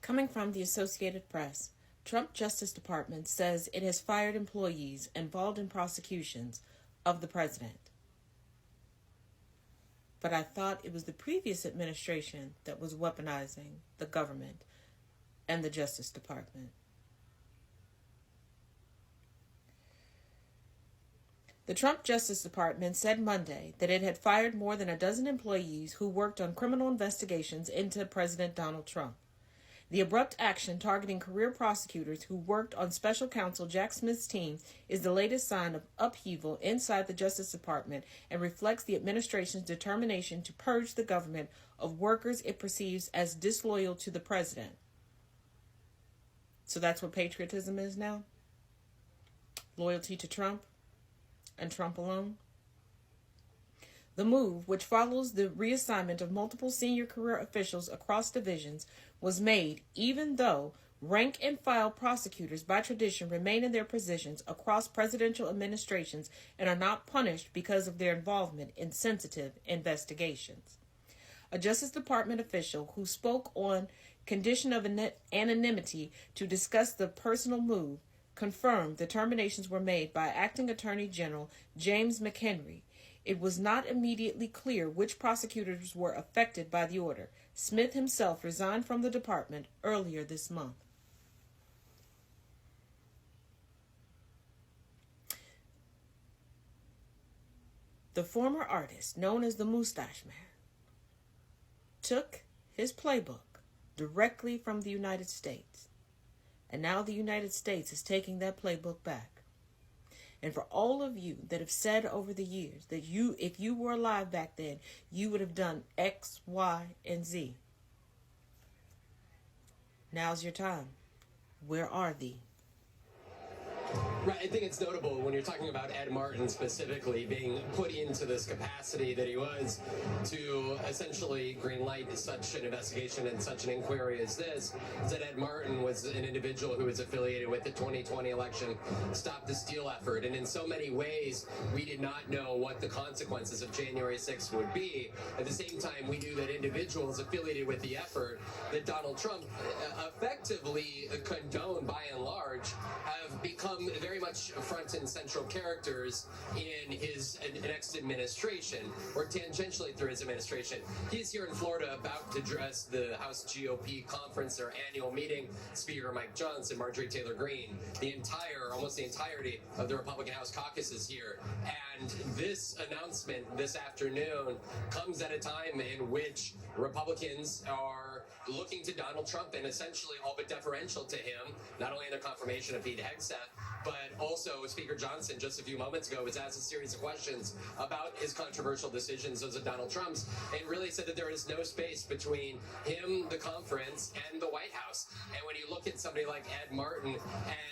Coming from the Associated Press, Trump Justice Department says it has fired employees involved in prosecutions of the president. But I thought it was the previous administration that was weaponizing the government and the Justice Department. The Trump Justice Department said Monday that it had fired more than a dozen employees who worked on criminal investigations into President Donald Trump. The abrupt action targeting career prosecutors who worked on special counsel Jack Smith's team is the latest sign of upheaval inside the Justice Department and reflects the administration's determination to purge the government of workers it perceives as disloyal to the president. So that's what patriotism is now? Loyalty to Trump and Trump alone? The move, which follows the reassignment of multiple senior career officials across divisions, was made even though rank-and-file prosecutors by tradition remain in their positions across presidential administrations and are not punished because of their involvement in sensitive investigations. A Justice Department official who spoke on condition of anonymity to discuss the personal move confirmed the terminations were made by Acting Attorney General James McHenry. It was not immediately clear which prosecutors were affected by the order. Smith himself resigned from the department earlier this month. The former artist, known as the Mustache Man, took his playbook directly from the United States. And now the United States is taking that playbook back. And for all of you that have said over the years that if you were alive back then, you would have done X, Y, and Z. Now's your time. Where are thee? Right, I think it's notable when you're talking about Ed Martin specifically being put into this capacity that he was to essentially greenlight such an investigation and such an inquiry as this, is that Ed Martin was an individual who was affiliated with the 2020 election Stop the Steal effort. And in so many ways, we did not know what the consequences of January 6th would be. At the same time, we knew that individuals affiliated with the effort that Donald Trump effectively condoned by and large have become very much front and central characters in his next administration, or tangentially through his administration. He's here in Florida about to address the House GOP conference, their annual meeting. Speaker Mike Johnson, Marjorie Taylor Greene, almost the entirety of the Republican House caucus is here. And this announcement this afternoon comes at a time in which Republicans are looking to Donald Trump and essentially all but deferential to him, not only in their confirmation of Pete Hegseth, but also Speaker Johnson just a few moments ago was asked a series of questions about his controversial decisions, those of Donald Trump's, and really said that there is no space between him, the conference, and the White House. And when you look at somebody like Ed Martin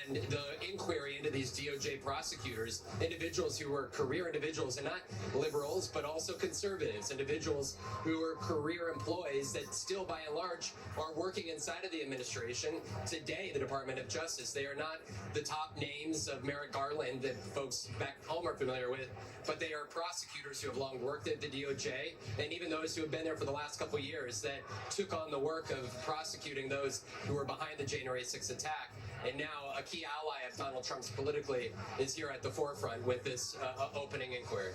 and the inquiry into these DOJ prosecutors, individuals who were career individuals and not liberals, but also conservatives, individuals who were career employees that still by and large are working inside of the administration. Today, the Department of Justice, they are not the top names of Merrick Garland that folks back home are familiar with, but they are prosecutors who have long worked at the DOJ, and even those who have been there for the last couple of years that took on the work of prosecuting those who were behind the January 6th attack. And now a key ally of Donald Trump's politically is here at the forefront with this opening inquiry.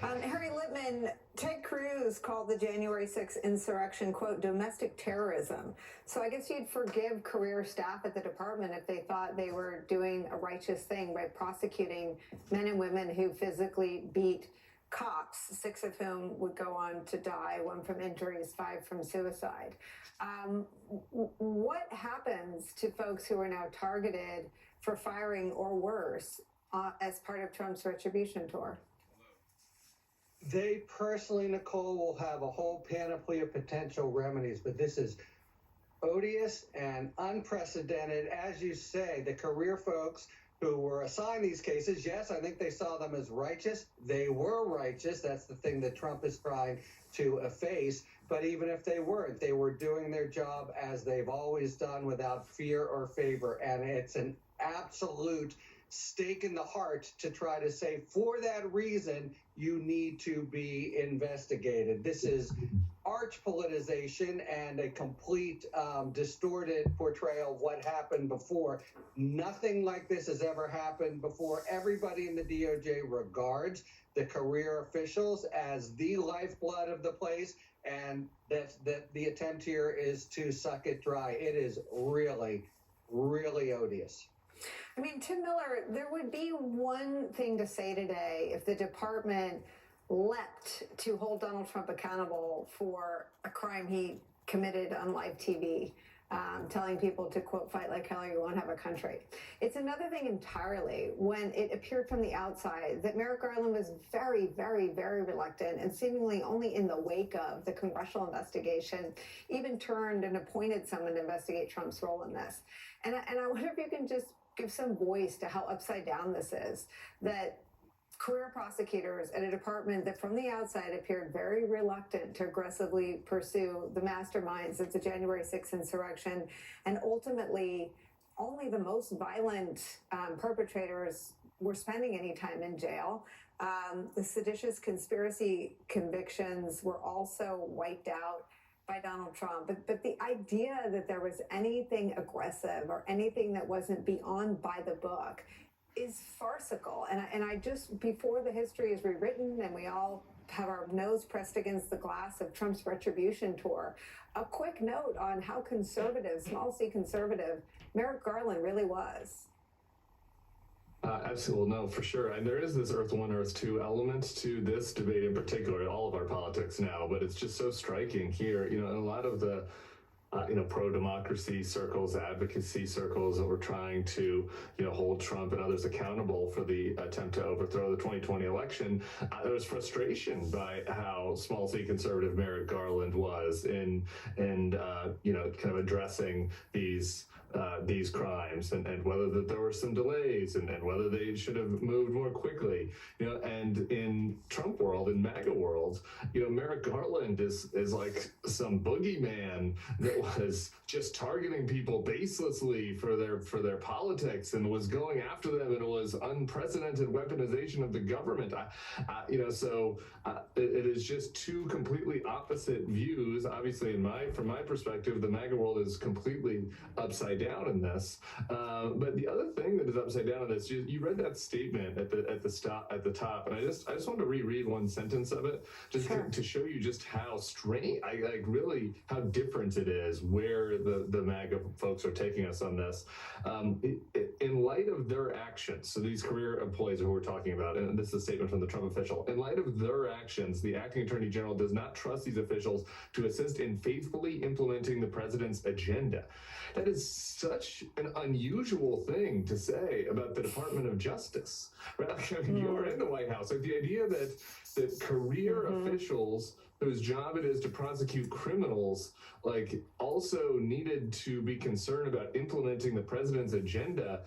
Harry Littman, Ted Cruz called the January 6th insurrection, quote, domestic terrorism. So I guess you'd forgive career staff at the department if they thought they were doing a righteous thing by prosecuting men and women who physically beat cops, 6 of whom would go on to die, 1 from injuries, 5 from suicide. What happens to folks who are now targeted for firing or worse as part of Trump's retribution tour? They personally, Nicole, will have a whole panoply of potential remedies, but this is odious and unprecedented. As you say, the career folks who were assigned these cases, yes, I think they saw them as righteous. They were righteous. That's the thing that Trump is trying to efface. But even if they weren't, they were doing their job as they've always done without fear or favor. And it's an absolute stake in the heart to try to say, for that reason, you need to be investigated. This is arch politicization and a complete distorted portrayal of what happened before. Nothing like this has ever happened before. Everybody in the DOJ regards the career officials as the lifeblood of the place, and that the attempt here is to suck it dry. It is really, really odious. I mean, Tim Miller, there would be one thing to say today if the department leapt to hold Donald Trump accountable for a crime he committed on live TV, telling people to, quote, fight like hell or you won't have a country. It's another thing entirely when it appeared from the outside that Merrick Garland was very, very, very reluctant and seemingly only in the wake of the congressional investigation even turned and appointed someone to investigate Trump's role in this. And I wonder if you can just give some voice to how upside down this is, that career prosecutors at a department that from the outside appeared very reluctant to aggressively pursue the masterminds of the January 6th insurrection, and ultimately only the most violent perpetrators were spending any time in jail. The seditious conspiracy convictions were also wiped out by Donald Trump. But the idea that there was anything aggressive or anything that wasn't beyond by the book is farcical. And I just, before the history is rewritten and we all have our nose pressed against the glass of Trump's retribution tour, a quick note on how conservative, small c conservative, Merrick Garland really was. Absolutely, no, for sure. And there is this Earth One, Earth Two element to this debate in particular, all of our politics now, but it's just so striking here, in a lot of the pro-democracy circles, advocacy circles that were trying to, hold Trump and others accountable for the attempt to overthrow the 2020 election. There was frustration by how small c conservative Merrick Garland was in kind of addressing these crimes and whether that there were some delays and whether they should have moved more quickly, and in Trump world, in MAGA world, Merrick Garland is like some boogeyman that was just targeting people baselessly for their politics and was going after them, and it was unprecedented weaponization of the government. It is just two completely opposite views. Obviously, from my perspective, the MAGA world is completely upside down in this. But the other thing that is upside down in this, you read that statement at the top, and I just wanted to reread one sentence of it just to show you just how strange, really how different it is where the MAGA folks are taking us on this. In light of their actions, so these career employees who we're talking about, and this is a statement from the Trump official, in light of their actions, the acting attorney general does not trust these officials to assist in faithfully implementing the president's agenda. That is such an unusual thing to say about the Department of Justice, right? I mean, you are in the White House. Like the idea that career officials whose job it is to prosecute criminals, also needed to be concerned about implementing the president's agenda.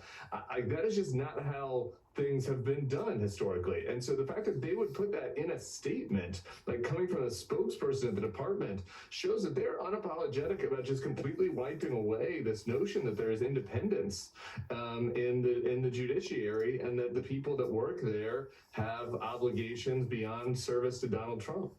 That is just not how things have been done historically. And so the fact that they would put that in a statement, coming from a spokesperson at the department, shows that they're unapologetic about just completely wiping away this notion that there is independence in the judiciary, and that the people that work there have obligations beyond service to Donald Trump.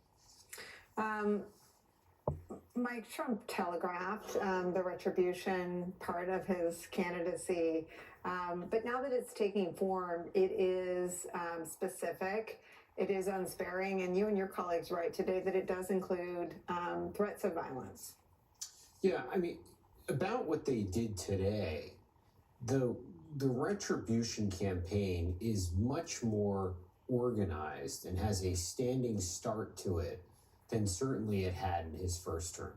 Mike Trump telegraphed the retribution part of his candidacy, but now that it's taking form, it is specific, it is unsparing, and you and your colleagues write today that it does include threats of violence. Yeah, I mean, about what they did today, the retribution campaign is much more organized and has a standing start to it than certainly it had in his first term.